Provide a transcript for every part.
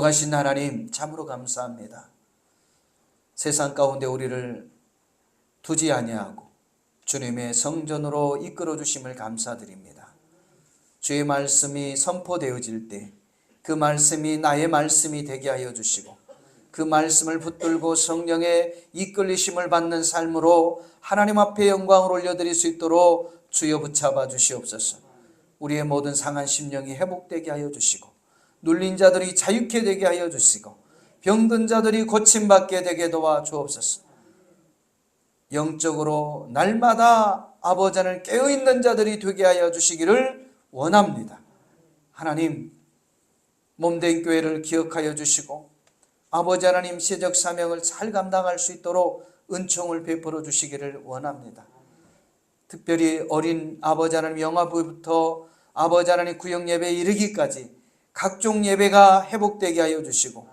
거룩하신 하나님, 참으로 감사합니다. 세상 가운데 우리를 두지 아니하고 주님의 성전으로 이끌어 주심을 감사드립니다. 주의 말씀이 선포되어질 때 그 말씀이 나의 말씀이 되게 하여 주시고, 그 말씀을 붙들고 성령의 이끌리심을 받는 삶으로 하나님 앞에 영광을 올려드릴 수 있도록 주여 붙잡아 주시옵소서. 우리의 모든 상한 심령이 회복되게 하여 주시고, 눌린 자들이 자유케 되게 하여 주시고, 병든 자들이 고침받게 되게 도와 주옵소서. 영적으로 날마다 아버지 하나님 깨어있는 자들이 되게 하여 주시기를 원합니다. 하나님, 몸된 교회를 기억하여 주시고 아버지 하나님 시적 사명을 잘 감당할 수 있도록 은총을 베풀어 주시기를 원합니다. 특별히 어린 아버지 하나님 영화부부터 아버지 하나님 구역 예배에 이르기까지 각종 예배가 회복되게 하여 주시고,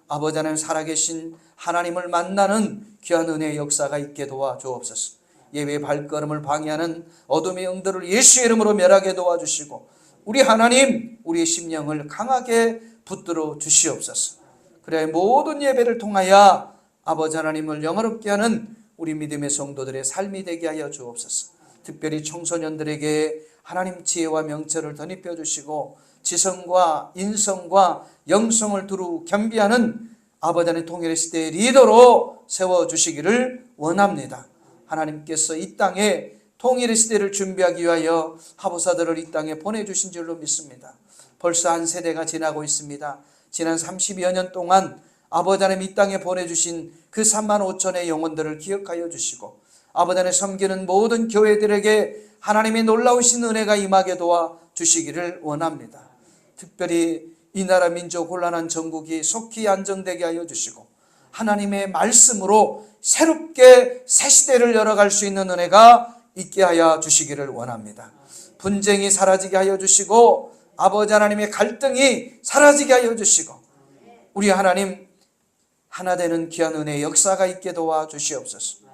아버지 하나님 살아계신 하나님을 만나는 귀한 은혜의 역사가 있게 도와 주옵소서. 예배의 발걸음을 방해하는 어둠의 영들을 예수의 이름으로 멸하게 도와주시고, 우리 하나님, 우리의 심령을 강하게 붙들어 주시옵소서. 그래야 모든 예배를 통하여 아버지 하나님을 영화롭게 하는 우리 믿음의 성도들의 삶이 되게 하여 주옵소서. 특별히 청소년들에게 하나님 지혜와 명철을 덧입혀 주시고, 지성과 인성과 영성을 두루 겸비하는 아버지 하나님 통일의 시대의 리더로 세워주시기를 원합니다. 하나님께서 이 땅에 통일의 시대를 준비하기 위하여 하보사들을 이 땅에 보내주신 줄로 믿습니다. 벌써 한 세대가 지나고 있습니다. 지난 30여 년 동안 아버지 하나님 이 땅에 보내주신 그 3만 5천의 영혼들을 기억하여 주시고, 아버지 하나님 섬기는 모든 교회들에게 하나님의 놀라우신 은혜가 임하게 도와 주시기를 원합니다. 특별히 이 나라 민족 혼란한 전국이 속히 안정되게 하여 주시고, 하나님의 말씀으로 새롭게 새 시대를 열어갈 수 있는 은혜가 있게 하여 주시기를 원합니다. 분쟁이 사라지게 하여 주시고, 아버지 하나님의 갈등이 사라지게 하여 주시고, 우리 하나님 하나 되는 귀한 은혜의 역사가 있게 도와 주시옵소서.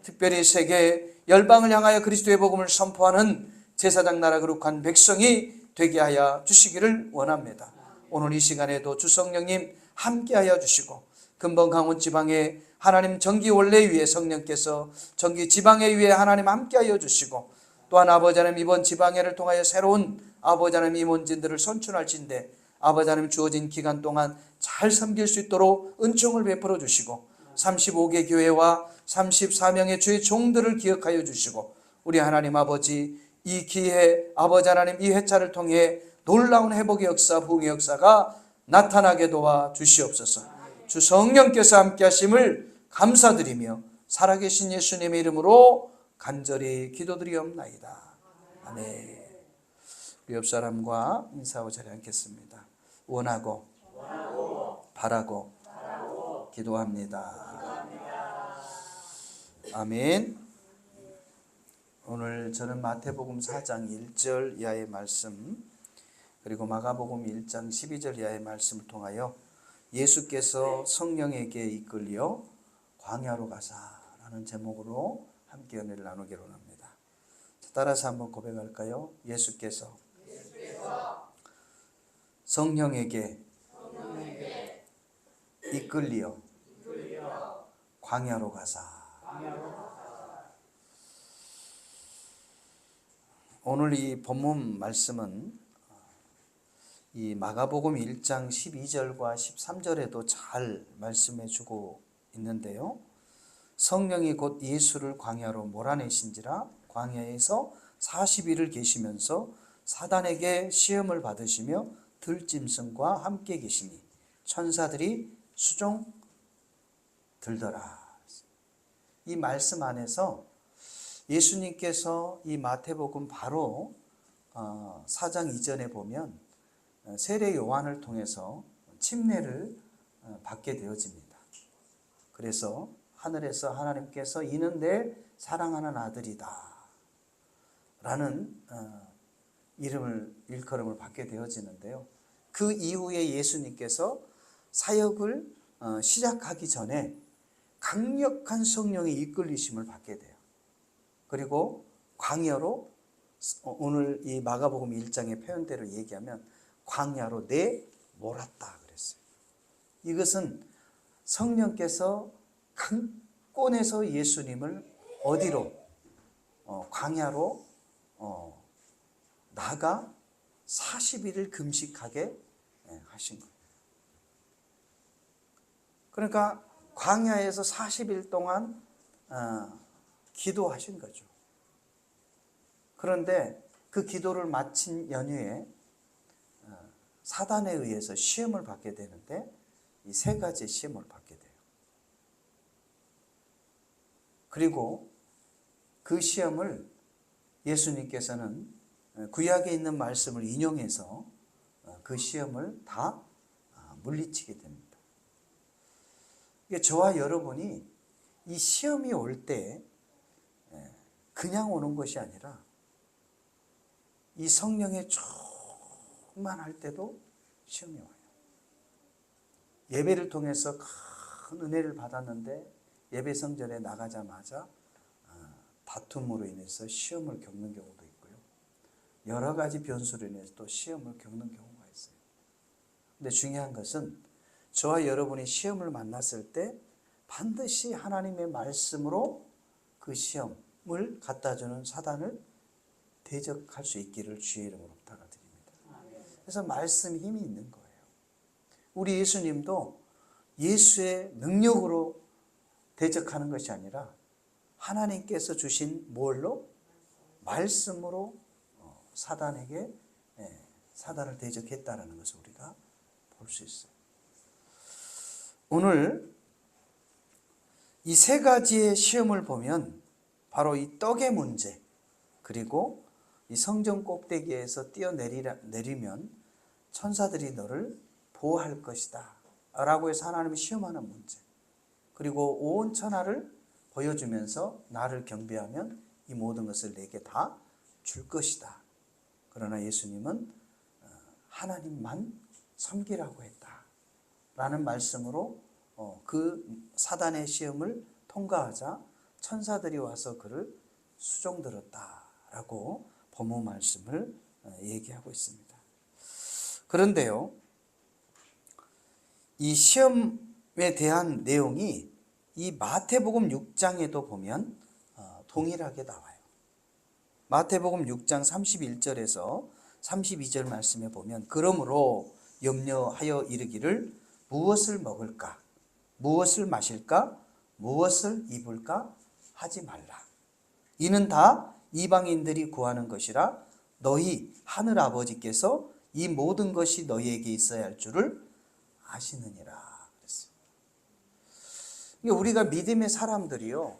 특별히 세계 열방을 향하여 그리스도의 복음을 선포하는 제사장 나라 거룩한 백성이 되게 하여 주시기를 원합니다. 오늘 이 시간에도 주 성령님 함께하여 주시고, 근본 강원 지방에 하나님 정기 원례위에 성령께서 정기 지방회의에 하나님 함께하여 주시고, 또한 아버지 하나님 이번 지방회를 통하여 새로운 아버지 하나님 임원진들을 선출할진데 아버지 하나님 주어진 기간 동안 잘 섬길 수 있도록 은총을 베풀어 주시고, 35개 교회와 34명의 주의 종들을 기억하여 주시고, 우리 하나님 아버지 이 기회 아버지 하나님 이 회차를 통해 놀라운 회복의 역사, 부흥의 역사가 나타나게 도와 주시옵소서. 주 성령께서 함께 하심을 감사드리며 살아계신 예수님의 이름으로 간절히 기도드리옵나이다. 아멘. 우리 옆 사람과 인사하고 자리에 앉겠습니다. 원하고 바라고 기도합니다. 아멘. 오늘 저는 마태복음 4장 1절 이하의 말씀, 그리고 마가복음 1장 12절 이하의 말씀을 통하여 예수께서 성령에게 이끌려 광야로 가사라는 제목으로 함께 은혜를 나누기로 합니다. 따라서 한번 고백할까요? 예수께서 성령에게 이끌려 광야로 가사. 오늘 이 본문 말씀은 이 마가복음 1장 12절과 13절에도 잘 말씀해 주고 있는데요. 성령이 곧 예수를 광야로 몰아내신지라 광야에서 40일을 계시면서 사단에게 시험을 받으시며 들짐승과 함께 계시니 천사들이 수종 들더라. 이 말씀 안에서 예수님께서 이 마태복음 바로 4장 이전에 보면 세례 요한을 통해서 침례를 받게 되어집니다. 그래서 하늘에서 하나님께서 이는 내 사랑하는 아들이다 라는 일컬음을 받게 되어지는데요. 그 이후에 예수님께서 사역을 시작하기 전에 강력한 성령의 이끌리심을 받게 돼요. 그리고 광야로, 오늘 이 마가복음 1장의 표현대로 얘기하면 광야로 내몰았다 그랬어요. 이것은 성령께서 강권에서 예수님을 어디로? 광야로 나가 40일을 금식하게 하신 거예요. 그러니까 광야에서 40일 동안 기도하신 거죠. 그런데 그 기도를 마친 연휴에 사단에 의해서 시험을 받게 되는데 이 세 가지의 시험을 받게 돼요. 그리고 그 시험을 예수님께서는 구약에 있는 말씀을 인용해서 그 시험을 다 물리치게 됩니다. 저와 여러분이 이 시험이 올 때 그냥 오는 것이 아니라 이 성령의 충만할 때도 시험이 와요. 예배를 통해서 큰 은혜를 받았는데 예배 성전에 나가자마자 다툼으로 인해서 시험을 겪는 경우도 있고요. 여러 가지 변수로 인해서 또 시험을 겪는 경우가 있어요. 근데 중요한 것은 저와 여러분이 시험을 만났을 때 반드시 하나님의 말씀으로 그 시험을 갖다주는 사단을 대적할 수 있기를 주의 이름으로 부탁드립니다. 그래서 말씀 힘이 있는 거예요. 우리 예수님도 예수의 능력으로 대적하는 것이 아니라 하나님께서 주신 뭘로? 말씀으로 사단에게 사단을 대적했다는 것을 우리가 볼 수 있어요. 오늘 이 세 가지의 시험을 보면 바로 이 떡의 문제, 그리고 이 성전 꼭대기에서 뛰어내리면 천사들이 너를 보호할 것이다 라고 해서 하나님이 시험하는 문제, 그리고 온 천하를 보여주면서 나를 경배하면 이 모든 것을 내게 다 줄 것이다. 그러나 예수님은 하나님만 섬기라고 했다 라는 말씀으로 그 사단의 시험을 통과하자 천사들이 와서 그를 수종들었다라고 본문 말씀을 얘기하고 있습니다. 그런데요, 이 시험에 대한 내용이 이 마태복음 6장에도 보면 동일하게 나와요. 마태복음 6장 31절에서 32절 말씀에 보면 그러므로 염려하여 이르기를 무엇을 먹을까? 무엇을 마실까? 무엇을 입을까? 하지 말라. 이는 다 이방인들이 구하는 것이라 너희 하늘 아버지께서 이 모든 것이 너희에게 있어야 할 줄을 아시느니라. 그랬어요. 우리가 믿음의 사람들이요,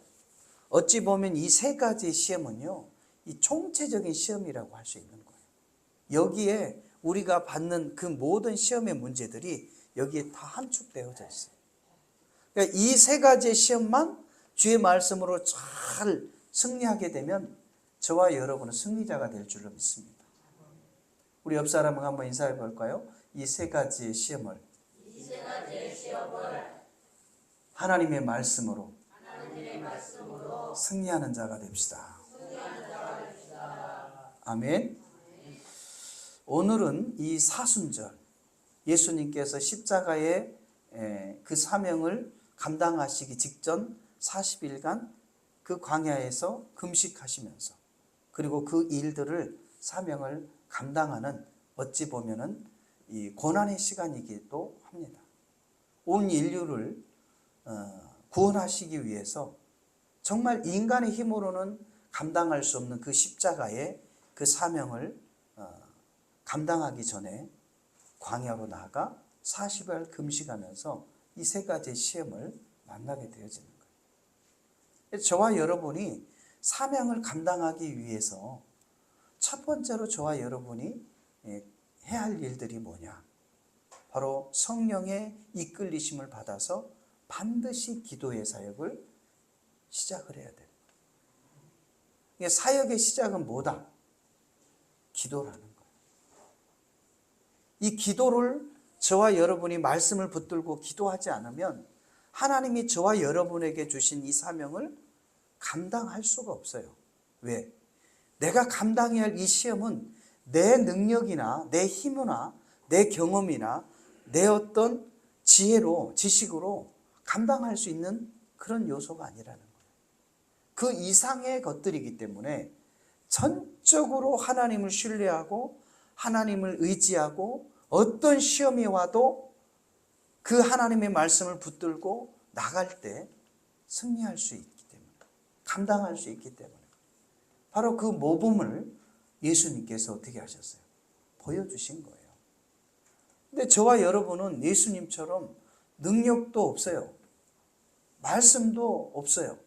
어찌 보면 이 세 가지의 시험은요, 이 총체적인 시험이라고 할 수 있는 거예요. 여기에 우리가 받는 그 모든 시험의 문제들이 여기에 다 함축되어져 있어요. 그러니까 이 세 가지의 시험만 주의 말씀으로 잘 승리하게 되면 저와 여러분은 승리자가 될 줄로 믿습니다. 우리 옆 사람과 한번 인사해 볼까요? 이 세 가지의 시험을 하나님의 말씀으로 승리하는 자가 됩시다. 아멘. 오늘은 이 사순절, 예수님께서 십자가의 그 사명을 감당하시기 직전 40일간 그 광야에서 금식하시면서, 그리고 그 일들을 사명을 감당하는, 어찌 보면은 이 고난의 시간이기도 합니다. 온 인류를 구원하시기 위해서 정말 인간의 힘으로는 감당할 수 없는 그 십자가의 그 사명을 감당하기 전에 광야로 나아가 40일 금식하면서 이 세 가지의 시험을 만나게 되어지는 거예요. 저와 여러분이 사명을 감당하기 위해서 첫 번째로 저와 여러분이 해야 할 일들이 뭐냐? 바로 성령의 이끌리심을 받아서 반드시 기도의 사역을 시작을 해야 돼요. 사역의 시작은 뭐다? 기도라는 거예요. 이 기도를 저와 여러분이 말씀을 붙들고 기도하지 않으면 하나님이 저와 여러분에게 주신 이 사명을 감당할 수가 없어요. 왜? 내가 감당해야 할 이 시험은 내 능력이나 내 힘이나 내 경험이나 내 어떤 지혜로, 지식으로 감당할 수 있는 그런 요소가 아니라는 거예요. 그 이상의 것들이기 때문에 전적으로 하나님을 신뢰하고 하나님을 의지하고 어떤 시험이 와도 그 하나님의 말씀을 붙들고 나갈 때 승리할 수 있기 때문에, 감당할 수 있기 때문에, 바로 그 모범을 예수님께서 어떻게 하셨어요? 보여주신 거예요. 근데 저와 여러분은 예수님처럼 능력도 없어요. 말씀도 없어요.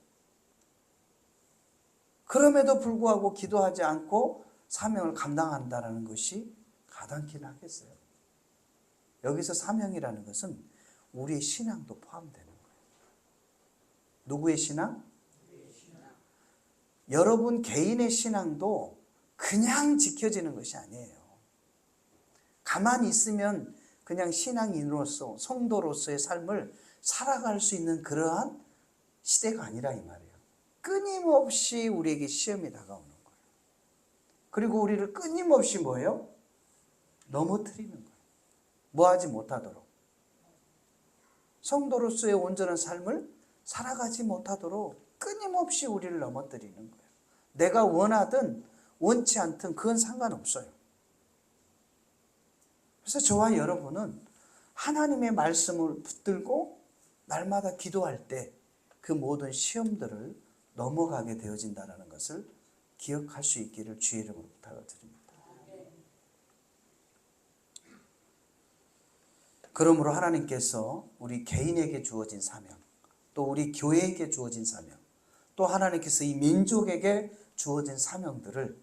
그럼에도 불구하고 기도하지 않고 사명을 감당한다는 것이 가당키는 하겠어요. 여기서 사명이라는 것은 우리의 신앙도 포함되는 거예요. 누구의 신앙? 여러분 개인의 신앙도 그냥 지켜지는 것이 아니에요. 가만히 있으면 그냥 신앙인으로서, 성도로서의 삶을 살아갈 수 있는 그러한 시대가 아니라 이 말이에요. 끊임없이 우리에게 시험이 다가오는 거예요. 그리고 우리를 끊임없이 뭐예요? 넘어뜨리는 거예요. 뭐하지 못하도록. 성도로서의 온전한 삶을 살아가지 못하도록 끊임없이 우리를 넘어뜨리는 거예요. 내가 원하든 원치 않든 그건 상관없어요. 그래서 저와 여러분은 하나님의 말씀을 붙들고 날마다 기도할 때 그 모든 시험들을 넘어가게 되어진다는 것을 기억할 수 있기를 주의 이름으로 부탁을 드립니다. 그러므로 하나님께서 우리 개인에게 주어진 사명, 또 우리 교회에게 주어진 사명, 또 하나님께서 이 민족에게 주어진 사명들을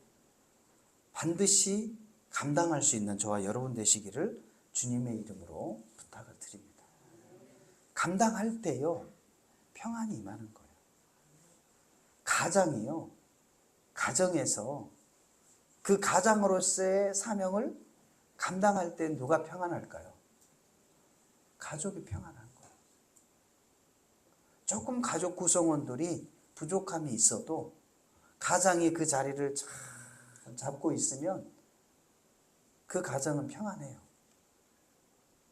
반드시 감당할 수 있는 저와 여러분 되시기를 주님의 이름으로 부탁을 드립니다. 감당할 때요, 평안이 임하는 거예요. 가정이요, 가정에서 그 가장으로서의 사명을 감당할 때 누가 평안할까요? 가족이 평안한 거예요. 조금 가족 구성원들이 부족함이 있어도 가장이 그 자리를 잘 잡고 있으면 그 가정은 평안해요.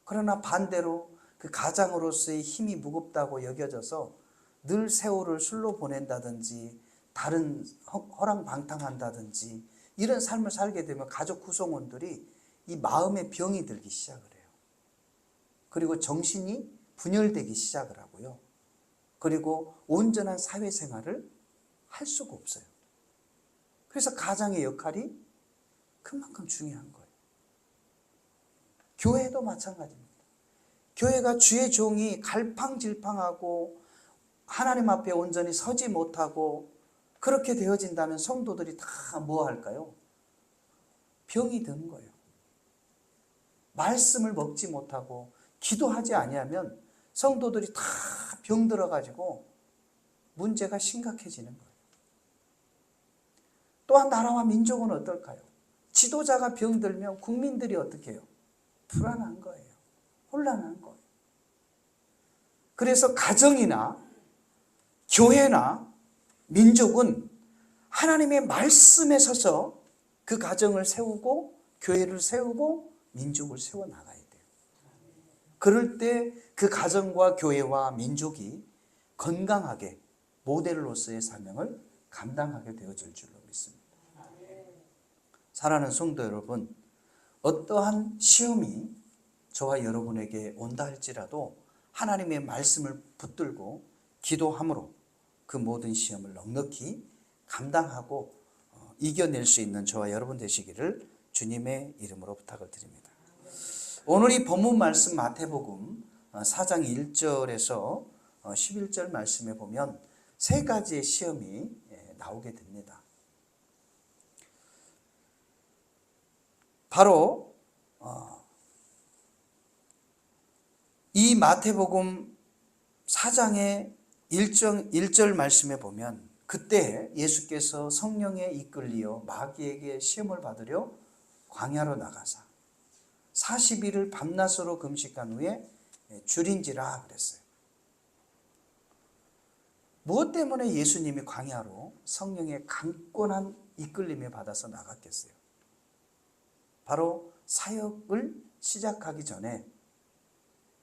그러나 반대로 그 가장으로서의 힘이 무겁다고 여겨져서 늘 세월을 술로 보낸다든지 다른 허랑방탕한다든지 이런 삶을 살게 되면 가족 구성원들이 이 마음의 병이 들기 시작을 해요. 그리고 정신이 분열되기 시작을 하고요. 그리고 온전한 사회생활을 할 수가 없어요. 그래서 가장의 역할이 그만큼 중요한 거예요. 교회도 마찬가지입니다. 교회가 주의 종이 갈팡질팡하고 하나님 앞에 온전히 서지 못하고 그렇게 되어진다면 성도들이 다 뭐 할까요? 병이 드는 거예요. 말씀을 먹지 못하고 기도하지 아니하면 성도들이 다 병들어가지고 문제가 심각해지는 거예요. 또한 나라와 민족은 어떨까요? 지도자가 병들면 국민들이 어떻게 해요? 불안한 거예요. 혼란한 거예요. 그래서 가정이나 교회나 민족은 하나님의 말씀에 서서 그 가정을 세우고 교회를 세우고 민족을 세워나가야 돼요. 그럴 때 그 가정과 교회와 민족이 건강하게 모델로서의 사명을 감당하게 되어질 줄로 믿습니다. 사랑하는 성도 여러분, 어떠한 시험이 저와 여러분에게 온다 할지라도 하나님의 말씀을 붙들고 기도함으로 그 모든 시험을 넉넉히 감당하고 이겨낼 수 있는 저와 여러분 되시기를 주님의 이름으로 부탁을 드립니다. 오늘 이 본문 말씀 마태복음 4장 1절에서 11절 말씀에 보면 세 가지의 시험이 나오게 됩니다. 바로 이 마태복음 4장의 1절 말씀에 보면 그때 예수께서 성령에 이끌리어 마귀에게 시험을 받으려 광야로 나가사 40일을 밤낮으로 금식한 후에 줄인지라 그랬어요. 무엇 때문에 예수님이 광야로 성령의 강권한 이끌림에 받아서 나갔겠어요? 바로 사역을 시작하기 전에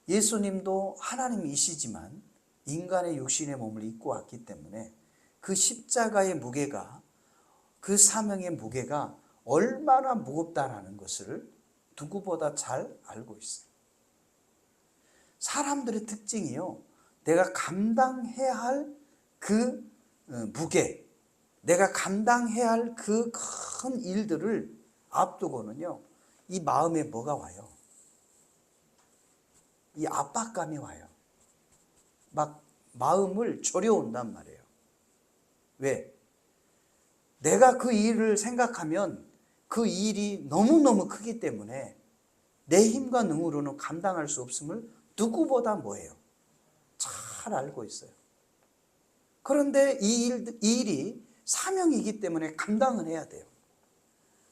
예수님도 하나님이시지만 인간의 육신의 몸을 입고 왔기 때문에 그 십자가의 무게가, 그 사명의 무게가 얼마나 무겁다라는 것을 누구보다 잘 알고 있어요. 사람들의 특징이요, 내가 감당해야 할 그 무게, 내가 감당해야 할 그 큰 일들을 앞두고는요, 이 마음에 뭐가 와요? 이 압박감이 와요. 막 마음을 졸여온단 말이에요. 왜? 내가 그 일을 생각하면 그 일이 너무너무 크기 때문에 내 힘과 능으로는 감당할 수 없음을 누구보다 뭐예요? 잘 알고 있어요. 그런데 이 일이 사명이기 때문에 감당을 해야 돼요.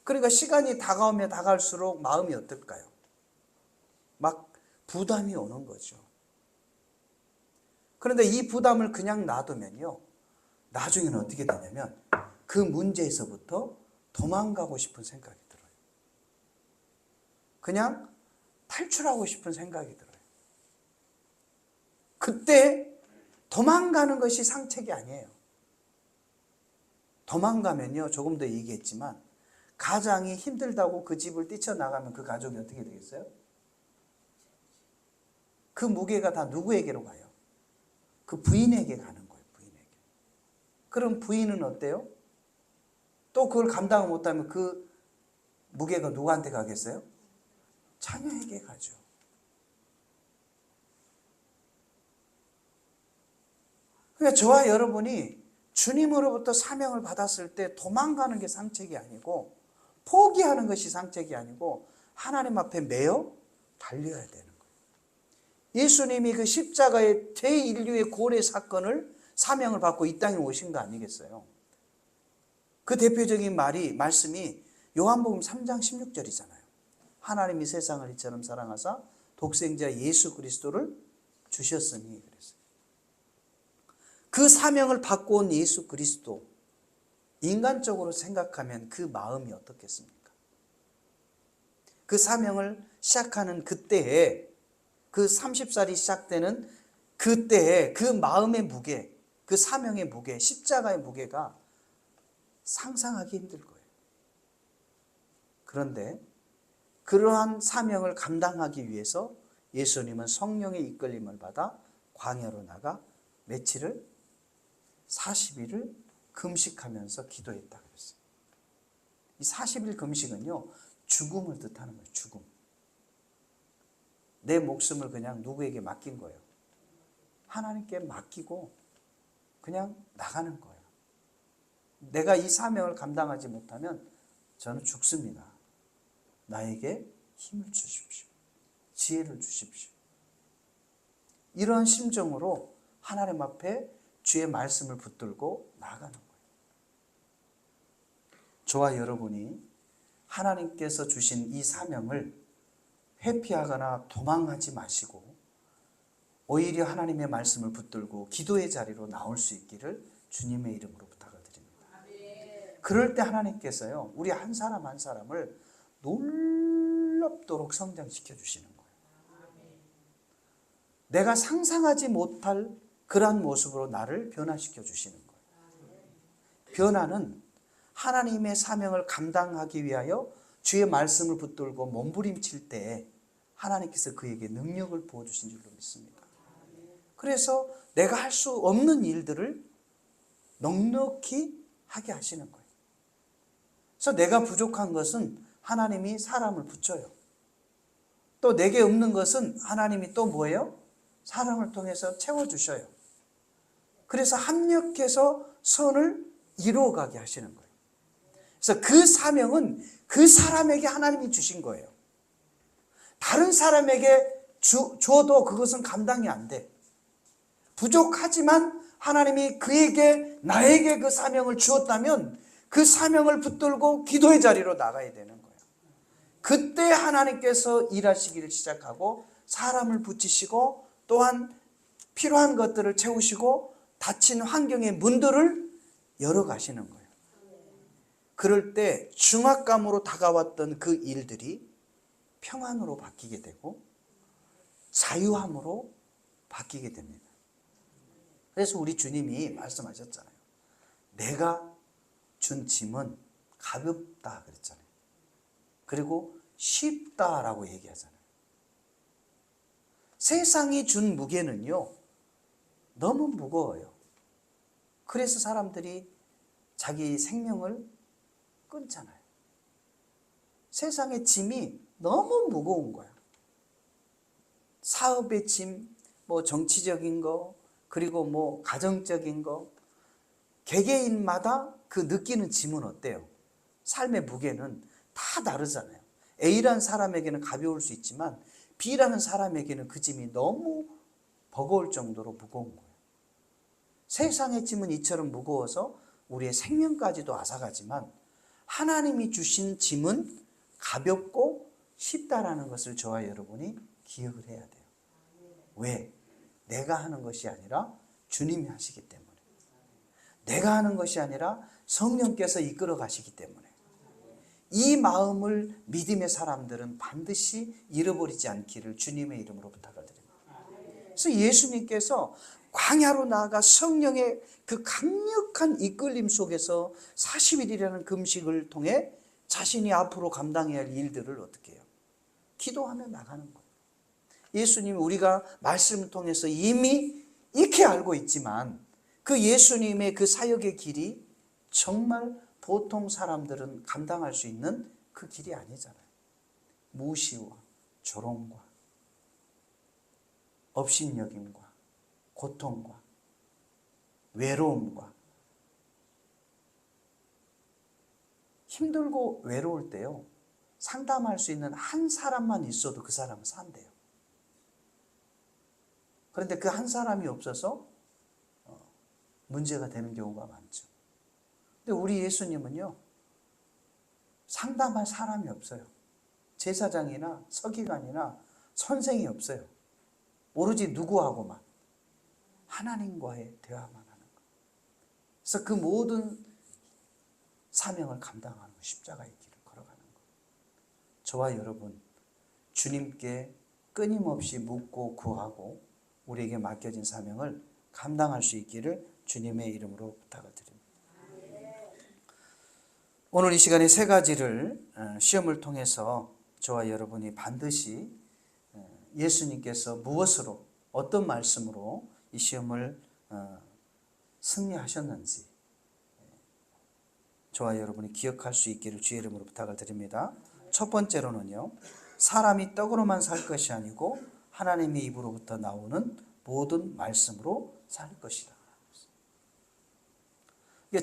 그러니까 시간이 다가오면 다가올수록 마음이 어떨까요? 막 부담이 오는 거죠. 그런데 이 부담을 그냥 놔두면요, 나중에는 어떻게 되냐면 그 문제에서부터 도망가고 싶은 생각이 들어요. 그냥 탈출하고 싶은 생각이 들어요. 그때 도망가는 것이 상책이 아니에요. 도망가면요, 조금 더 얘기했지만 가장이 힘들다고 그 집을 뛰쳐나가면 그 가족이 어떻게 되겠어요? 그 무게가 다 누구에게로 가요? 그 부인에게 가는 거예요. 부인에게. 그럼 부인은 어때요? 또 그걸 감당을 못하면 그 무게가 누구한테 가겠어요? 자녀에게 가죠. 그러니까 저와 여러분이 주님으로부터 사명을 받았을 때 도망가는 게 상책이 아니고, 포기하는 것이 상책이 아니고, 하나님 앞에 매여 달려야 되는 거예요. 예수님이 그 십자가의 대인류의 고레 사건을, 사명을 받고 이 땅에 오신 거 아니겠어요? 그 대표적인 말씀이 요한복음 3장 16절이잖아요. 하나님이 세상을 이처럼 사랑하사 독생자 예수 그리스도를 주셨으니 그랬어요. 그 사명을 받고 온 예수 그리스도, 인간적으로 생각하면 그 마음이 어떻겠습니까? 그 사명을 시작하는 그때에, 그 30살이 시작되는 그때에 그 마음의 무게, 그 사명의 무게, 십자가의 무게가 상상하기 힘들 거예요. 그런데 그러한 사명을 감당하기 위해서 예수님은 성령의 이끌림을 받아 광야로 나가 며칠을, 40일을 금식하면서 기도했다 그랬어요. 이 40일 금식은요, 죽음을 뜻하는 거예요. 죽음. 내 목숨을 그냥 누구에게 맡긴 거예요. 하나님께 맡기고 그냥 나가는 거예요. 내가 이 사명을 감당하지 못하면 저는 죽습니다. 나에게 힘을 주십시오. 지혜를 주십시오. 이런 심정으로 하나님 앞에 주의 말씀을 붙들고 나아가는 거예요. 저와 여러분이 하나님께서 주신 이 사명을 회피하거나 도망하지 마시고 오히려 하나님의 말씀을 붙들고 기도의 자리로 나올 수 있기를 주님의 이름으로 부탁을 드립니다. 그럴 때 하나님께서요, 우리 한 사람 한 사람을 놀랍도록 성장시켜 주시는 거예요. 내가 상상하지 못할 그러한 모습으로 나를 변화시켜 주시는 거예요. 변화는 하나님의 사명을 감당하기 위하여 주의 말씀을 붙들고 몸부림칠 때 하나님께서 그에게 능력을 부어주신 줄로 믿습니다. 그래서 내가 할 수 없는 일들을 넉넉히 하게 하시는 거예요. 그래서 내가 부족한 것은 하나님이 사람을 붙여요. 또 내게 없는 것은 하나님이 또 뭐예요? 사람을 통해서 채워주셔요. 그래서 합력해서 선을 이루어가게 하시는 거예요. 그래서 그 사명은 그 사람에게 하나님이 주신 거예요. 다른 사람에게 줘도 그것은 감당이 안 돼. 부족하지만 하나님이 그에게, 나에게 그 사명을 주었다면 그 사명을 붙들고 기도의 자리로 나가야 되는 거예요. 그때 하나님께서 일하시기를 시작하고 사람을 붙이시고 또한 필요한 것들을 채우시고 닫힌 환경의 문들을 열어가시는 거예요. 그럴 때 중압감으로 다가왔던 그 일들이 평안으로 바뀌게 되고 자유함으로 바뀌게 됩니다. 그래서 우리 주님이 말씀하셨잖아요. 내가 준 짐은 가볍다 그랬잖아요. 그리고 쉽다라고 얘기하잖아요. 세상이 준 무게는요, 너무 무거워요. 그래서 사람들이 자기 생명을 끊잖아요. 세상의 짐이 너무 무거운 거야. 사업의 짐, 뭐 정치적인 거, 그리고 뭐 가정적인 거, 개개인마다 그 느끼는 짐은 어때요? 삶의 무게는 다 다르잖아요. A라는 사람에게는 가벼울 수 있지만 B라는 사람에게는 그 짐이 너무 버거울 정도로 무거운 거예요. 세상의 짐은 이처럼 무거워서 우리의 생명까지도 앗아가지만 하나님이 주신 짐은 가볍고 쉽다라는 것을 저와 여러분이 기억을 해야 돼요. 왜? 내가 하는 것이 아니라 주님이 하시기 때문에. 내가 하는 것이 아니라 성령께서 이끌어 가시기 때문에. 이 마음을 믿음의 사람들은 반드시 잃어버리지 않기를 주님의 이름으로 부탁을 드립니다. 그래서 예수님께서 광야로 나아가 성령의 그 강력한 이끌림 속에서 40일이라는 금식을 통해 자신이 앞으로 감당해야 할 일들을 어떻게 해요? 기도하며 나가는 거예요. 예수님이 우리가 말씀을 통해서 이미 익히 알고 있지만 그 예수님의 그 사역의 길이 정말 보통 사람들은 감당할 수 있는 그 길이 아니잖아요. 무시와 조롱과 업신여김과 고통과 외로움과 힘들고 외로울 때요, 상담할 수 있는 한 사람만 있어도 그 사람은 산대요. 그런데 그 한 사람이 없어서 문제가 되는 경우가 많죠. 근데 우리 예수님은요, 상담할 사람이 없어요. 제사장이나 서기관이나 선생이 없어요. 오로지 누구하고만? 하나님과의 대화만 하는 거예요. 그래서 그 모든 사명을 감당하는 십자가의 길을 걸어가는 거예요. 저와 여러분, 주님께 끊임없이 묻고 구하고 우리에게 맡겨진 사명을 감당할 수 있기를 주님의 이름으로 부탁을 드립니다. 오늘 이 시간에 세 가지를 시험을 통해서 저와 여러분이 반드시 예수님께서 무엇으로, 어떤 말씀으로 이 시험을 승리하셨는지 저와 여러분이 기억할 수 있기를 주의 이름으로 부탁을 드립니다. 첫 번째로는요, 사람이 떡으로만 살 것이 아니고 하나님의 입으로부터 나오는 모든 말씀으로 살 것이다.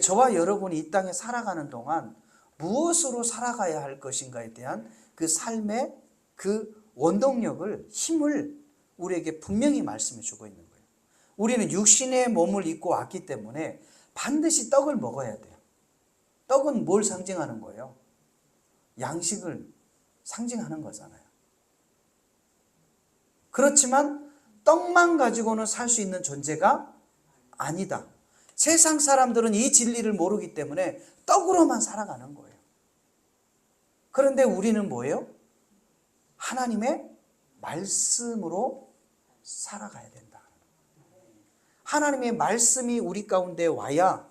저와 여러분이 이 땅에 살아가는 동안 무엇으로 살아가야 할 것인가에 대한 그 삶의 그 원동력을, 힘을 우리에게 분명히 말씀해 주고 있는 거예요. 우리는 육신의 몸을 입고 왔기 때문에 반드시 떡을 먹어야 돼요. 떡은 뭘 상징하는 거예요? 양식을 상징하는 거잖아요. 그렇지만 떡만 가지고는 살 수 있는 존재가 아니다. 세상 사람들은 이 진리를 모르기 때문에 떡으로만 살아가는 거예요. 그런데 우리는 뭐예요? 하나님의 말씀으로 살아가야 된다. 하나님의 말씀이 우리 가운데 와야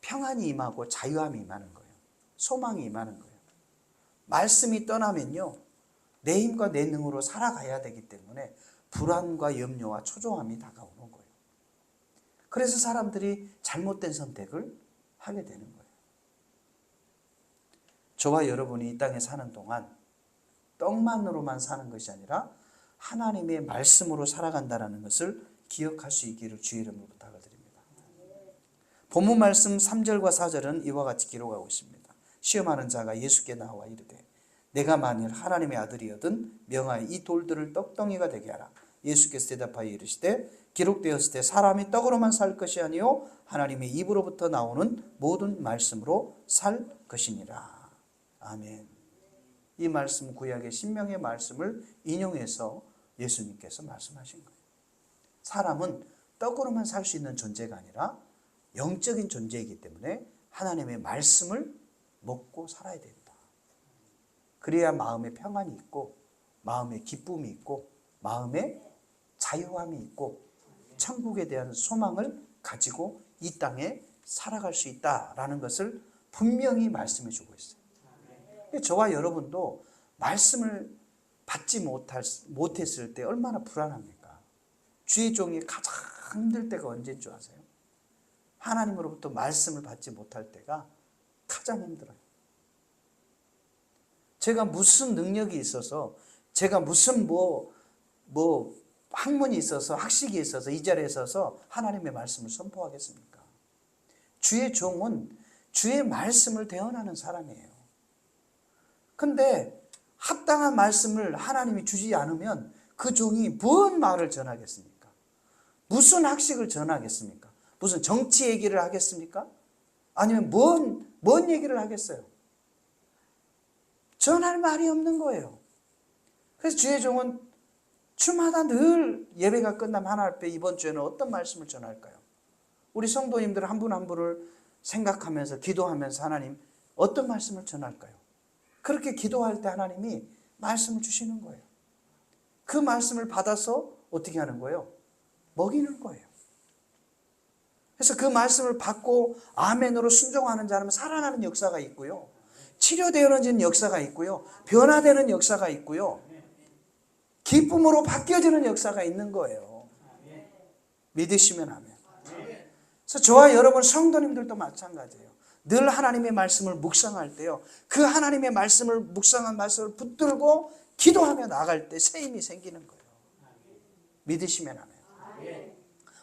평안이 임하고 자유함이 임하는 거예요. 소망이 임하는 거예요. 말씀이 떠나면요, 내 힘과 내 능으로 살아가야 되기 때문에 불안과 염려와 초조함이 다가오는 거예요. 그래서 사람들이 잘못된 선택을 하게 되는 거예요. 저와 여러분이 이 땅에 사는 동안 떡만으로만 사는 것이 아니라 하나님의 말씀으로 살아간다는 것을 기억할 수 있기를 주의 이름으로 부탁을 드립니다. 본문 말씀 3절과 4절은 이와 같이 기록하고 있습니다. 시험하는 자가 예수께 나와 이르되 내가 만일 하나님의 아들이거든 명하여 이 돌들을 떡덩이가 되게 하라. 예수께서 대답하여 이르시되 기록되었을 때 사람이 떡으로만 살 것이 아니요 하나님의 입으로부터 나오는 모든 말씀으로 살 것이니라. 아멘. 이 말씀, 구약의 신명의 말씀을 인용해서 예수님께서 말씀하신 거예요. 사람은 떡으로만 살 수 있는 존재가 아니라 영적인 존재이기 때문에 하나님의 말씀을 먹고 살아야 된다. 그래야 마음에 평안이 있고 마음에 기쁨이 있고 마음에 자유함이 있고 천국에 대한 소망을 가지고 이 땅에 살아갈 수 있다라는 것을 분명히 말씀해 주고 있어요. 저와 여러분도 말씀을 받지 못했을 때 얼마나 불안합니까? 주의 종이 가장 힘들 때가 언제인 줄 아세요? 하나님으로부터 말씀을 받지 못할 때가 가장 힘들어요. 제가 무슨 능력이 있어서, 제가 무슨 학문이 있어서, 학식이 있어서, 이 자리에 있어서 하나님의 말씀을 선포하겠습니까? 주의 종은 주의 말씀을 대언하는 사람이에요. 근데 합당한 말씀을 하나님이 주지 않으면 그 종이 무슨 말을 전하겠습니까? 무슨 학식을 전하겠습니까? 무슨 정치 얘기를 하겠습니까? 아니면 뭔 얘기를 하겠어요? 전할 말이 없는 거예요. 그래서 주의 종은 주마다 늘 예배가 끝나면 하나님 앞에 이번 주에는 어떤 말씀을 전할까요? 우리 성도님들 한 분 한 분을 생각하면서 기도하면서 하나님 어떤 말씀을 전할까요? 그렇게 기도할 때 하나님이 말씀을 주시는 거예요. 그 말씀을 받아서 어떻게 하는 거예요? 먹이는 거예요. 그래서 그 말씀을 받고 아멘으로 순종하는 자는 살아나는 역사가 있고요. 치료되어지는 역사가 있고요. 변화되는 역사가 있고요. 기쁨으로 바뀌어지는 역사가 있는 거예요. 믿으시면 아멘. 그래서 저와 여러분 성도님들도 마찬가지예요. 늘 하나님의 말씀을 묵상할 때요. 그 하나님의 말씀을 묵상한 말씀을 붙들고 기도하며 나갈 때 새 힘이 생기는 거예요. 믿으시면 아멘.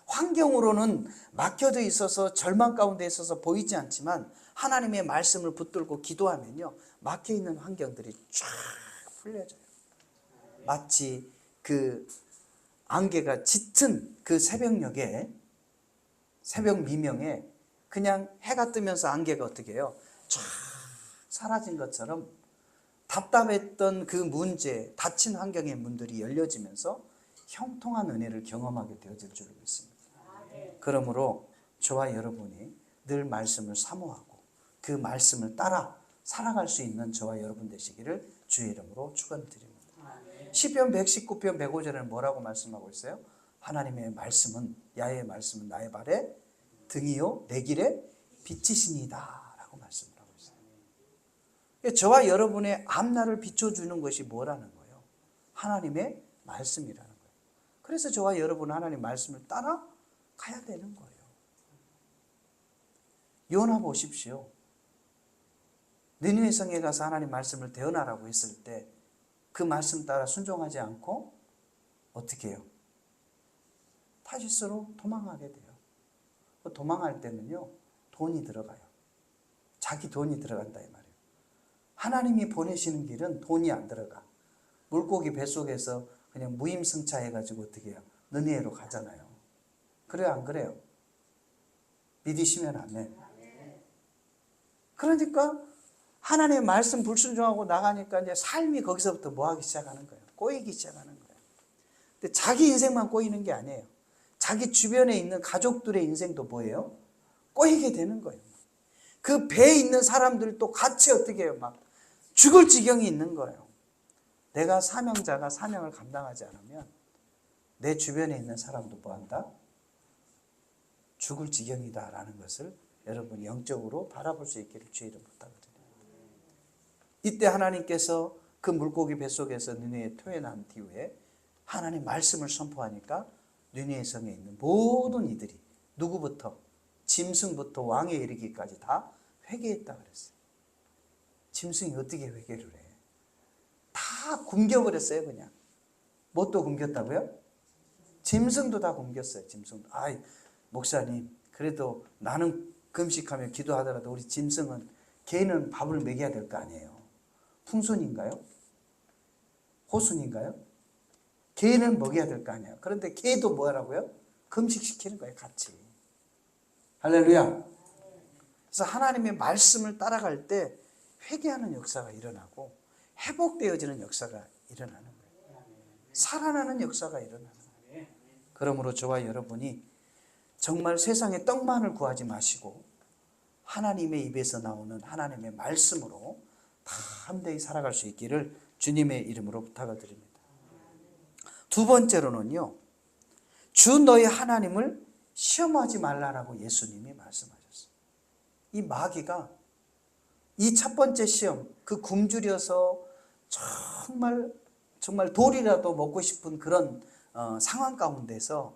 환경으로는 막혀져 있어서 절망 가운데 있어서 보이지 않지만 하나님의 말씀을 붙들고 기도하면요. 막혀있는 환경들이 쫙 풀려져요. 마치 그 안개가 짙은 그 새벽녘에 새벽 미명에 그냥 해가 뜨면서 안개가 어떻게 해요? 쫙 사라진 것처럼 답답했던 그 문제, 닫힌 환경의 문들이 열려지면서 형통한 은혜를 경험하게 되어질 줄 믿습니다. 그러므로 저와 여러분이 늘 말씀을 사모하고 그 말씀을 따라 살아갈 수 있는 저와 여러분 되시기를 주의 이름으로 축원드립니다. 시편 119편 105절에는 뭐라고 말씀하고 있어요? 하나님의 말씀은, 야훼의 말씀은 나의 발에 등이요 내 길에 빛이시니다 라고 말씀을 하고 있어요. 저와 여러분의 앞날을 비춰주는 것이 뭐라는 거예요? 하나님의 말씀이라는 거예요. 그래서 저와 여러분은 하나님의 말씀을 따라 가야 되는 거예요. 요나 보십시오. 니느웨 성에 가서 하나님 말씀을 대언하라고 했을 때 그 말씀 따라 순종하지 않고 어떻게 해요? 타짓으로 도망하게 돼요. 도망할 때는요, 돈이 들어가요. 자기 돈이 들어간다 이 말이에요. 하나님이 보내시는 길은 돈이 안 들어가. 물고기 뱃속에서 그냥 무임승차해가지고 어떻게 해요? 느니에로 가잖아요. 그래요, 안 그래요? 믿으시면 아멘. 그러니까 하나님의 말씀 불순종하고 나가니까 이제 삶이 거기서부터 뭐 하기 시작하는 거예요? 꼬이기 시작하는 거예요. 근데 자기 인생만 꼬이는 게 아니에요. 자기 주변에 있는 가족들의 인생도 뭐예요? 꼬이게 되는 거예요. 그 배에 있는 사람들도 같이 어떻게 해요? 막 죽을 지경이 있는 거예요. 내가 사명자가 사명을 감당하지 않으면 내 주변에 있는 사람도 뭐한다? 죽을 지경이다라는 것을 여러분이 영적으로 바라볼 수 있기를 주의 이름으로 부탁드립니다. 이때 하나님께서 그 물고기 뱃속에서 느느웨에 토해난 뒤에 하나님 말씀을 선포하니까 느느웨 성에 있는 모든 이들이 누구부터 짐승부터 왕에 이르기까지 다 회개했다 그랬어요. 짐승이 어떻게 회개를 해? 다 굶겨버렸어요. 그냥. 뭣도 굶겼다고요? 짐승도 다 굶겼어요. 짐승도. 아이 목사님 그래도 나는 금식하며 기도하더라도 우리 짐승은 개는 밥을 먹여야 될 거 아니에요. 풍선인가요? 호순인가요? 개는 먹여야 될 거 아니에요. 그런데 개도 뭐라고요? 금식시키는 거예요. 같이. 할렐루야. 그래서 하나님의 말씀을 따라갈 때 회개하는 역사가 일어나고 회복되어지는 역사가 일어나는 거예요. 살아나는 역사가 일어나는 거예요. 그러므로 저와 여러분이 정말 세상에 떡만을 구하지 마시고 하나님의 입에서 나오는 하나님의 말씀으로 담대히 살아갈 수 있기를 주님의 이름으로 부탁을 드립니다. 두 번째로는요, 주 너희 하나님을 시험하지 말라라고 예수님이 말씀하셨어요. 이 마귀가 이 첫 번째 시험, 그 굶주려서 정말 돌이라도 먹고 싶은 그런 상황 가운데서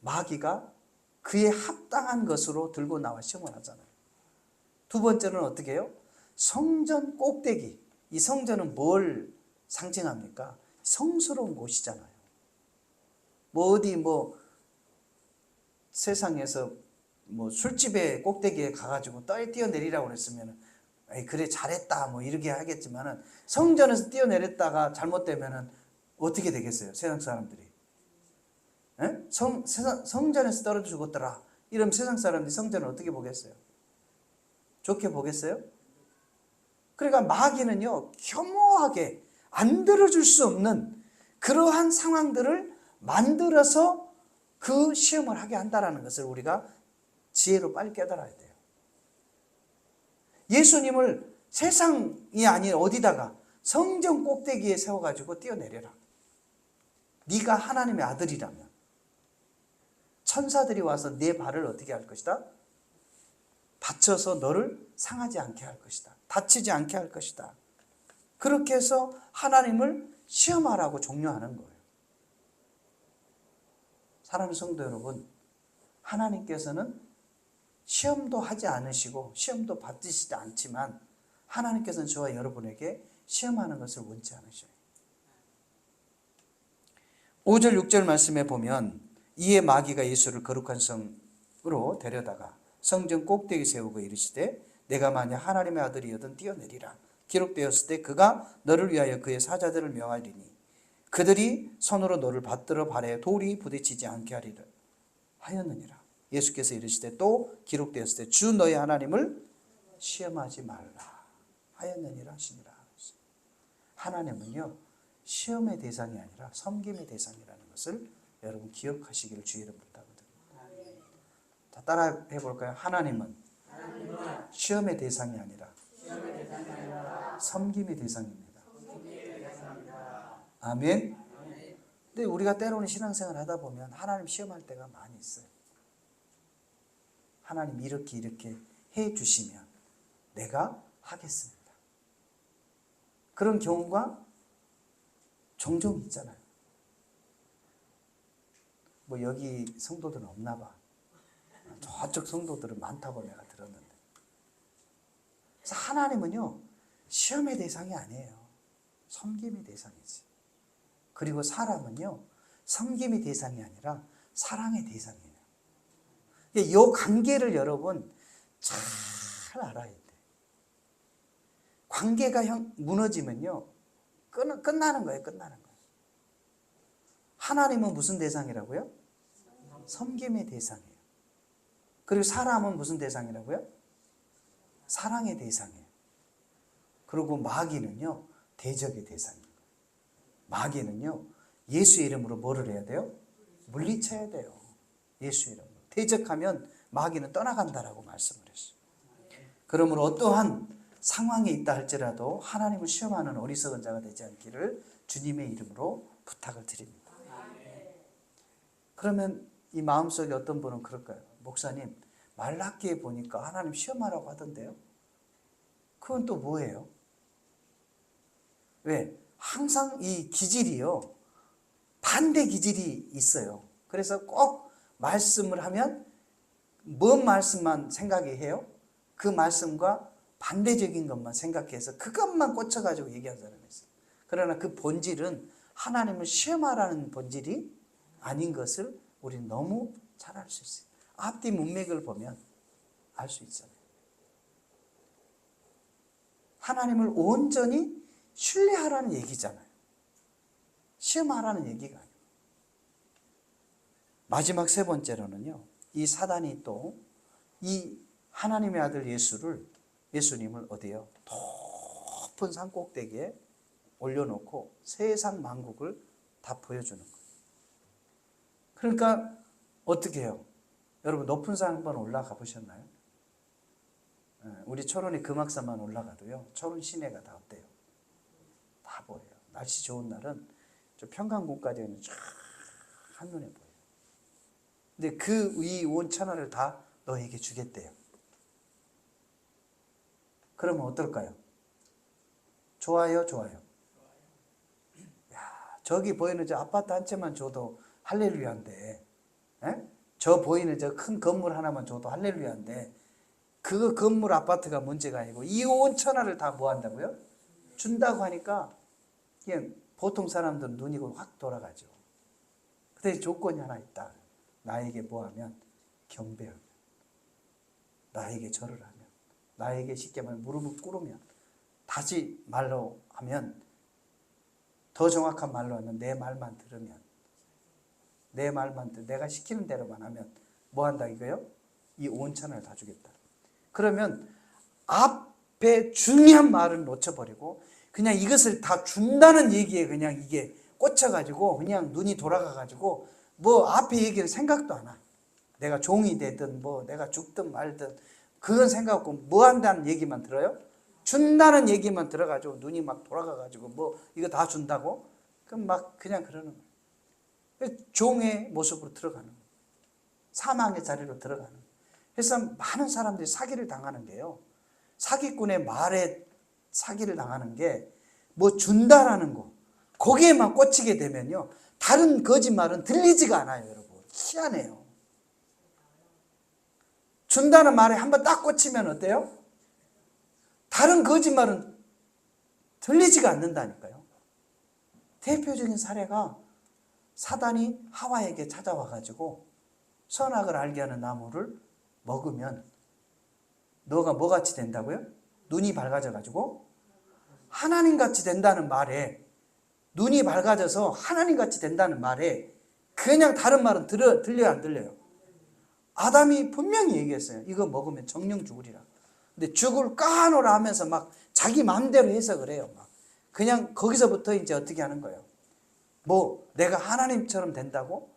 마귀가 그에 합당한 것으로 들고 나와 시험을 하잖아요. 두 번째는 어떻게 해요? 성전 꼭대기. 이 성전은 뭘 상징합니까? 성스러운 곳이잖아요. 어디 세상에서 술집에 꼭대기에 가가지고 뛰어내리라고 그랬으면 그래 잘했다 이렇게 하겠지만은, 성전에서 뛰어내렸다가 잘못되면은 어떻게 되겠어요? 세상 사람들이 성전에서 떨어져 죽었더라 이러면 세상 사람들이 성전을 어떻게 보겠어요? 좋게 보겠어요? 그러니까 마귀는요, 혐오하게 안 들어줄 수 없는 그러한 상황들을 만들어서 그 시험을 하게 한다는 것을 우리가 지혜로 빨리 깨달아야 돼요. 예수님을 세상이 아닌 어디다가 성전 꼭대기에 세워가지고 뛰어내려라. 네가 하나님의 아들이라면 천사들이 와서 네 발을 어떻게 할 것이다? 받쳐서 너를 상하지 않게 할 것이다. 다치지 않게 할 것이다. 그렇게 해서 하나님을 시험하라고 종료하는 거예요. 사랑하는 성도 여러분, 하나님께서는 시험도 하지 않으시고 시험도 받으시지 않지만 하나님께서는 저와 여러분에게 시험하는 것을 원치 않으셔요. 5절 6절 말씀에 보면, 이에 마귀가 예수를 거룩한 성으로 데려다가 성전 꼭대기 세우고 이르시되 내가 만약 하나님의 아들이여든 뛰어내리라. 기록되었을 때 그가 너를 위하여 그의 사자들을 명하리니 그들이 손으로 너를 받들어 발에 돌이 부딪히지 않게 하리라 하였느니라. 예수께서 이르시되 또 기록되었을 때 주 너희 하나님을 시험하지 말라 하였느니라 하시니라. 하나님은요, 시험의 대상이 아니라 섬김의 대상이라는 것을 여러분 기억하시기를 주의 이름 부탁드립니다. 자, 따라 해볼까요? 하나님은 시험의 대상이 아니라 섬김의 대상입니다. 아멘. 근데 우리가 때로는 신앙생활 하다 보면 하나님 시험할 때가 많이 있어요. 하나님 이렇게 해 주시면 내가 하겠습니다. 그런 경우가 종종 있잖아요. 여기 성도들은 없나 봐. 저쪽 성도들은 많다고 내가 들었는데. 그래서 하나님은요, 시험의 대상이 아니에요. 섬김의 대상이지. 그리고 사람은요, 섬김의 대상이 아니라 사랑의 대상이에요. 이 관계를 여러분 잘 알아야 돼. 관계가 무너지면요, 끝나는 거예요. 끝나는 거예요. 하나님은 무슨 대상이라고요? 섬김의 대상이에요. 그리고 사람은 무슨 대상이라고요? 사랑의 대상이에요. 그리고 마귀는요, 대적의 대상이에요. 마귀는요, 예수의 이름으로 뭐를 해야 돼요? 물리쳐야 돼요. 예수의 이름으로. 대적하면 마귀는 떠나간다라고 말씀을 했어요. 그러므로 어떠한 상황에 있다 할지라도 하나님을 시험하는 어리석은 자가 되지 않기를 주님의 이름으로 부탁을 드립니다. 그러면 이 마음속에 어떤 분은 그럴까요? 목사님, 말라기에 보니까 하나님 시험하라고 하던데요? 그건 또 뭐예요? 왜? 항상 이 기질이요, 반대 기질이 있어요. 그래서 꼭 말씀을 하면 뭔 말씀만 생각해요? 그 말씀과 반대적인 것만 생각해서 그것만 꽂혀가지고 얘기하는 사람이 있어요. 그러나 그 본질은 하나님을 시험하라는 본질이 아닌 것을 우리는 너무 잘 알 수 있어요. 앞뒤 문맥을 보면 알 수 있잖아요. 하나님을 온전히 신뢰하라는 얘기잖아요. 시험하라는 얘기가 아니에요. 마지막 세 번째로는요, 이 사단이 또 이 하나님의 아들 예수님을 어디요? 높은 산 꼭대기에 올려놓고 세상 만국을 다 보여주는 거예요. 그러니까 어떻게 해요? 여러분 높은 산 한번 올라가 보셨나요? 우리 철원이 금악산만 올라가도요, 철원 시내가 다 어때요? 다 보여요. 날씨 좋은 날은 저 평강궁까지는 쫙 한눈에 보여요. 근데 그 위 온 천하를 다 너에게 주겠대요. 그러면 어떨까요? 좋아요, 좋아요. 야, 저기 보이는 저 아파트 한 채만 줘도 할렐루야인데, 에? 저 보이는 저 큰 건물 하나만 줘도 할렐루야인데, 그 건물 아파트가 문제가 아니고 이 온 천하를 다 뭐 한다고요? 준다고 하니까 그냥 보통 사람들은 눈이 확 돌아가죠. 근데 조건이 하나 있다. 나에게 뭐 하면? 경배하면, 나에게 절을 하면, 나에게 쉽게 말하면 무릎을 꿇으면, 다시 말로 하면, 더 정확한 말로 하면 내 말만 들으면, 내 말만 내가 시키는 대로만 하면 뭐 한다 이거요? 이 온 천하를 다 주겠다. 그러면 앞에 중요한 말을 놓쳐버리고 그냥 이것을 다 준다는 얘기에 그냥 이게 꽂혀가지고 그냥 눈이 돌아가가지고 뭐 앞에 얘기를 생각도 안 하. 내가 종이 되든 뭐 내가 죽든 말든 그건 생각 없고 뭐 한다는 얘기만 들어요? 준다는 얘기만 들어가지고 눈이 막 돌아가가지고 뭐 이거 다 준다고? 그럼 막 그냥 그러는 거예요. 종의 모습으로 들어가는 거예요. 사망의 자리로 들어가는 거예요. 그래서 많은 사람들이 사기를 당하는 게요. 사기꾼의 말에 사기를 당하는 게 뭐 준다라는 거. 거기에만 꽂히게 되면요. 다른 거짓말은 들리지가 않아요, 여러분. 희한해요. 준다는 말에 한번 딱 꽂히면 어때요? 다른 거짓말은 들리지가 않는다니까요. 대표적인 사례가 사단이 하와에게 찾아와가지고 선악을 알게 하는 나무를 먹으면 너가 뭐같이 된다고요? 눈이 밝아져가지고 하나님같이 된다는 말에, 눈이 밝아져서 하나님같이 된다는 말에 그냥 다른 말은 들려요, 안 들려요? 아담이 분명히 얘기했어요. 이거 먹으면 정령 죽으리라. 근데 죽을 까노라 하면서 막 자기 마음대로 해석을 해요. 막 그냥 거기서부터 이제 어떻게 하는 거예요? 뭐 내가 하나님처럼 된다고?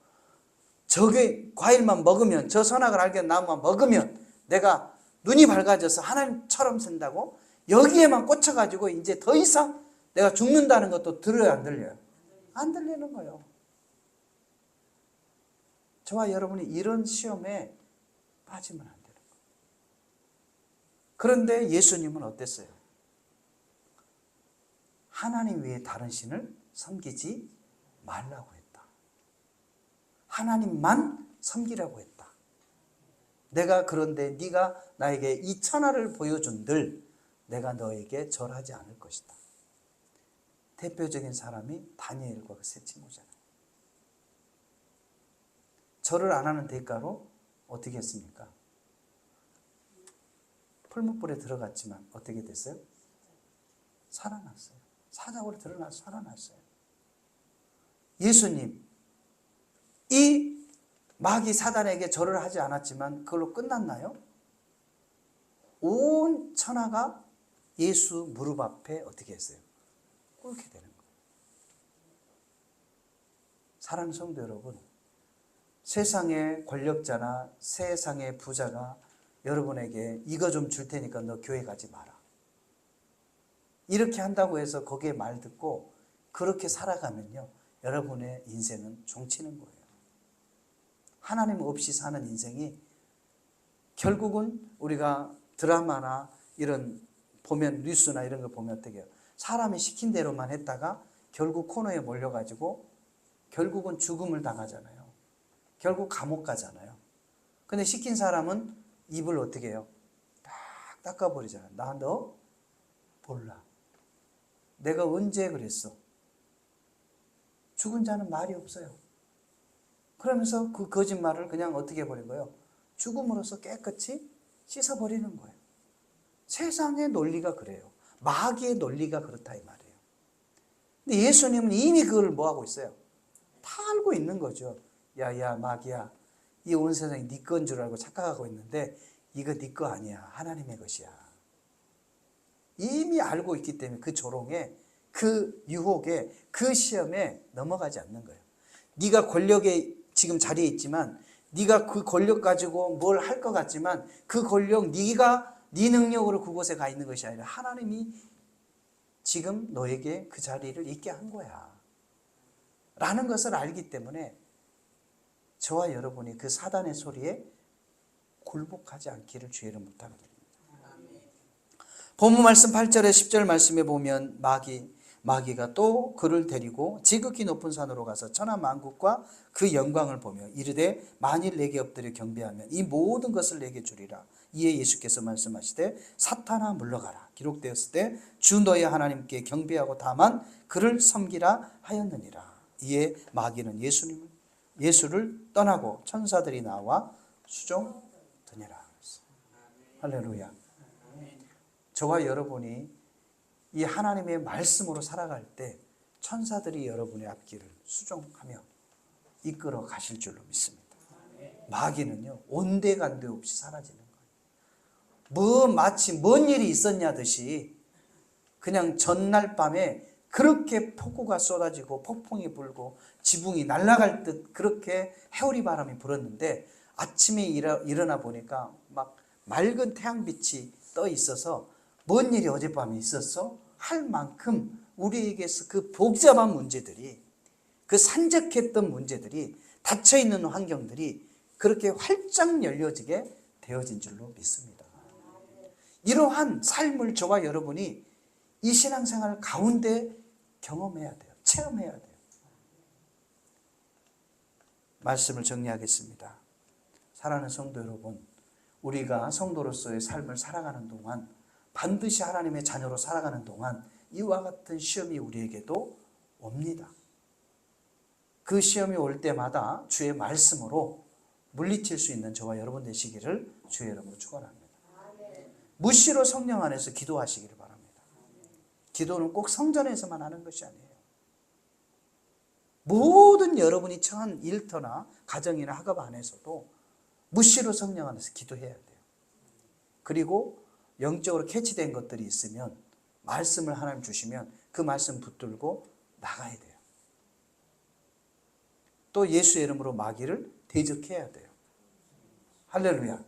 저게 과일만 먹으면, 저 선악을 알게 하는 나무만 먹으면 내가 눈이 밝아져서 하나님처럼 산다고? 여기에만 꽂혀가지고 이제 더 이상 내가 죽는다는 것도 들어요, 안 들려요? 안 들리는 거예요. 저와 여러분이 이런 시험에 빠지면 안 되는 거예요. 그런데 예수님은 어땠어요? 하나님 외에 다른 신을 섬기지 말라고 했다. 하나님만 섬기라고 했다. 내가 그런데 네가 나에게 이 천하를 보여준들 내가 너에게 절하지 않을 것이다. 대표적인 사람이 다니엘과 그 세 친구잖아요. 절을 안 하는 대가로 어떻게 했습니까? 풀무불에 들어갔지만 어떻게 됐어요? 살아났어요. 사자굴에 들어가서 살아났어요. 예수님, 이 마귀 사단에게 절을 하지 않았지만 그걸로 끝났나요? 온 천하가 예수 무릎 앞에 어떻게 했어요? 꿇게 되는 거예요. 사랑하는 성도 여러분, 세상의 권력자나 세상의 부자가 여러분에게 이거 좀 줄 테니까 너 교회 가지 마라. 이렇게 한다고 해서 거기에 말 듣고 그렇게 살아가면요, 여러분의 인생은 종치는 거예요. 하나님 없이 사는 인생이 결국은 우리가 드라마나 이런 보면 뉴스나 이런 거 보면 어떻게 해요? 사람이 시킨 대로만 했다가 결국 코너에 몰려가지고 결국은 죽음을 당하잖아요. 결국 감옥 가잖아요. 근데 시킨 사람은 입을 어떻게 해요? 딱 닦아버리잖아요. 나 너 몰라. 내가 언제 그랬어? 죽은 자는 말이 없어요. 그러면서 그 거짓말을 그냥 어떻게 해버린 거예요? 죽음으로써 깨끗이 씻어버리는 거예요. 세상의 논리가 그래요. 마귀의 논리가 그렇다 이 말이에요. 근데 예수님은 이미 그걸 뭐 하고 있어요? 다 알고 있는 거죠. 야야 마귀야, 이 온 세상이 네 건 줄 알고 착각하고 있는데 이거 네 거 아니야. 하나님의 것이야. 이미 알고 있기 때문에 그 조롱에, 그 유혹에, 그 시험에 넘어가지 않는 거예요. 네가 권력에 지금 자리에 있지만, 네가 그 권력 가지고 뭘 할 것 같지만 그 권력 네가 네 능력으로 그곳에 가 있는 것이 아니라 하나님이 지금 너에게 그 자리를 있게 한 거야. 라는 것을 알기 때문에 저와 여러분이 그 사단의 소리에 굴복하지 않기를 주의 이름으로 부탁드립니다. 본문 말씀 8절에 10절 말씀에 보면 마귀가 또 그를 데리고 지극히 높은 산으로 가서 천하 만국과 그 영광을 보며 이르되 만일 내게 엎드려 경배하면 이 모든 것을 내게 주리라. 이에 예수께서 말씀하시되 사탄아 물러가라. 기록되었을 때 주 너의 하나님께 경배하고 다만 그를 섬기라 하였느니라. 이에 마귀는 예수를 떠나고 천사들이 나와 수종드니라. 할렐루야. 저와 여러분이 이 하나님의 말씀으로 살아갈 때 천사들이 여러분의 앞길을 수종하며 이끌어 가실 줄로 믿습니다. 마귀는요, 온데간데 없이 사라지는 거예요. 마치 뭔 일이 있었냐듯이 그냥 전날 밤에 그렇게 폭우가 쏟아지고 폭풍이 불고 지붕이 날아갈 듯 그렇게 해오리 바람이 불었는데 아침에 일어나 보니까 막 맑은 태양빛이 떠 있어서 뭔 일이 어젯밤에 있었어? 할 만큼 우리에게서 그 복잡한 문제들이, 그 산적했던 문제들이, 닫혀있는 환경들이 그렇게 활짝 열려지게 되어진 줄로 믿습니다. 이러한 삶을 저와 여러분이 이 신앙생활 가운데 경험해야 돼요. 체험해야 돼요. 말씀을 정리하겠습니다. 사랑하는 성도 여러분, 우리가 성도로서의 삶을 살아가는 동안 반드시 하나님의 자녀로 살아가는 동안 이와 같은 시험이 우리에게도 옵니다. 그 시험이 올 때마다 주의 말씀으로 물리칠 수 있는 저와 여러분 되시기를 주의 이름으로 축원합니다. 무시로 성령 안에서 기도하시기를 바랍니다. 기도는 꼭 성전에서만 하는 것이 아니에요. 모든 여러분이 처한 일터나 가정이나 학업 안에서도 무시로 성령 안에서 기도해야 돼요. 그리고 영적으로 캐치된 것들이 있으면 말씀을 하나님 주시면 그 말씀 붙들고 나가야 돼요. 또 예수의 이름으로 마귀를 대적해야 돼요. 할렐루야.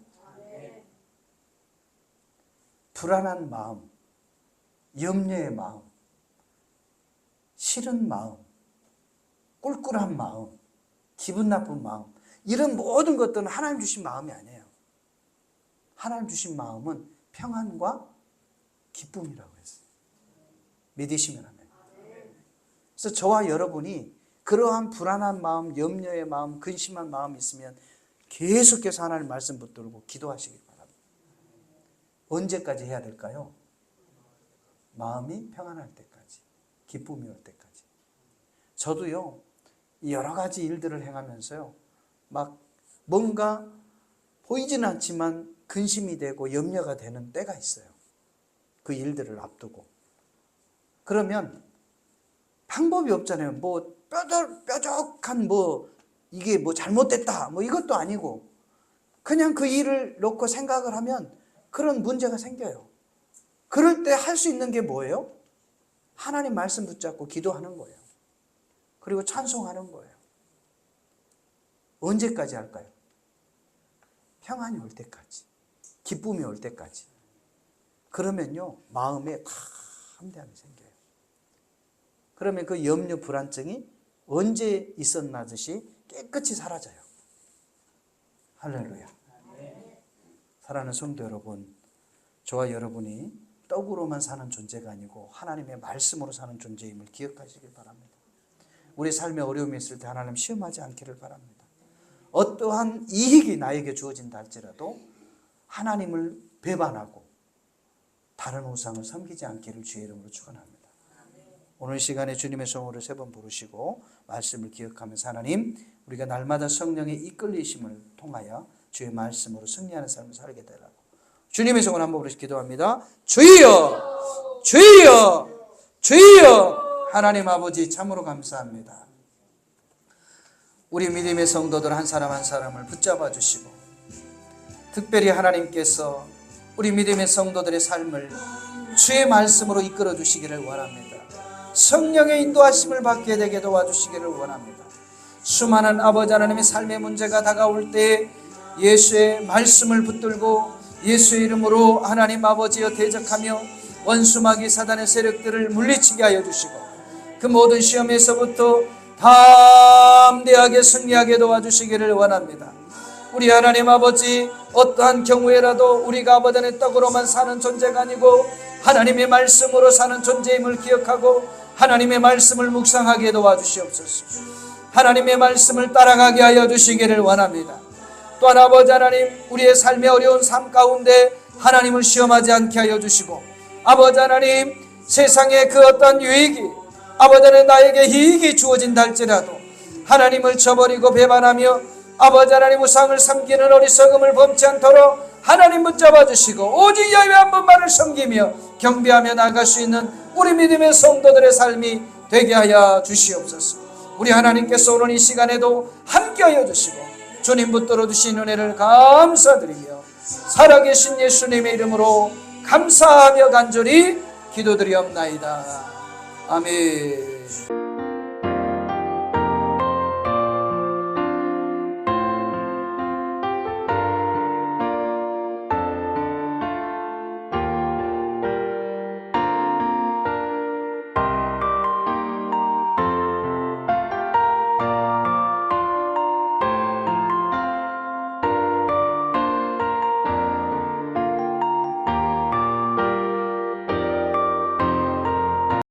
불안한 마음, 염려의 마음, 싫은 마음, 꿀꿀한 마음, 기분 나쁜 마음, 이런 모든 것들은 하나님 주신 마음이 아니에요. 하나님 주신 마음은 평안과 기쁨이라고 했어요. 믿으시면 아멘. 그래서 저와 여러분이 그러한 불안한 마음, 염려의 마음, 근심한 마음이 있으면 계속해서 하나님 말씀 붙들고 기도하시기 바랍니다. 언제까지 해야 될까요? 마음이 평안할 때까지, 기쁨이 올 때까지. 저도요, 여러 가지 일들을 행하면서요, 막 뭔가 보이지는 않지만 근심이 되고 염려가 되는 때가 있어요. 그 일들을 앞두고. 그러면 방법이 없잖아요. 뭐 뾰족한 이게 잘못됐다 이것도 아니고 그냥 그 일을 놓고 생각을 하면 그런 문제가 생겨요. 그럴 때 할 수 있는 게 뭐예요? 하나님 말씀 붙잡고 기도하는 거예요. 그리고 찬송하는 거예요. 언제까지 할까요? 평안이 올 때까지, 기쁨이 올 때까지. 그러면요, 마음에 다 함대함이 생겨요. 그러면 그 염려 불안증이 언제 있었나듯이 깨끗이 사라져요. 할렐루야. 사랑하는 성도 여러분, 저와 여러분이 떡으로만 사는 존재가 아니고 하나님의 말씀으로 사는 존재임을 기억하시길 바랍니다. 우리 삶에 어려움이 있을 때 하나님 시험하지 않기를 바랍니다. 어떠한 이익이 나에게 주어진다 할지라도 하나님을 배반하고 다른 우상을 섬기지 않기를 주의 이름으로 축원합니다. 오늘 시간에 주님의 성호를 3번 부르시고 말씀을 기억하면서 하나님, 우리가 날마다 성령의 이끌리심을 통하여 주의 말씀으로 승리하는 삶을 살게 되라고 주님의 성호를 한번 부르시 기도합니다. 주여, 주여, 주여. 하나님 아버지 참으로 감사합니다. 우리 믿음의 성도들 한 사람 한 사람을 붙잡아 주시고 특별히 하나님께서 우리 믿음의 성도들의 삶을 주의 말씀으로 이끌어 주시기를 원합니다. 성령의 인도하심을 받게 되게 도와주시기를 원합니다. 수많은 아버지 하나님의 삶의 문제가 다가올 때 예수의 말씀을 붙들고 예수의 이름으로 하나님 아버지여 대적하며 원수마귀 사단의 세력들을 물리치게 하여 주시고 그 모든 시험에서부터 담대하게 승리하게 도와주시기를 원합니다. 우리 하나님 아버지, 어떠한 경우에라도 우리가 아버지 안에 떡으로만 사는 존재가 아니고 하나님의 말씀으로 사는 존재임을 기억하고 하나님의 말씀을 묵상하게 도와주시옵소서. 하나님의 말씀을 따라가게 하여 주시기를 원합니다. 또한 아버지 하나님, 우리의 삶의 어려운 삶 가운데 하나님을 시험하지 않게 하여 주시고, 아버지 하나님, 세상의 그 어떤 유익이 아버지 하나님 나에게 이익이 주어진다 할지라도 하나님을 저버리고 배반하며 아버지 하나님 우상을 섬기는 어리석음을 범치 않도록 하나님 붙잡아 주시고 오직 여호와 한 분만을 섬기며 경배하며 나아갈 수 있는 우리 믿음의 성도들의 삶이 되게 하여 주시옵소서. 우리 하나님께서 오늘 이 시간에도 함께하여 주시고 주님 붙들어 주신 은혜를 감사드리며 살아계신 예수님의 이름으로 감사하며 간절히 기도드리옵나이다. 아멘.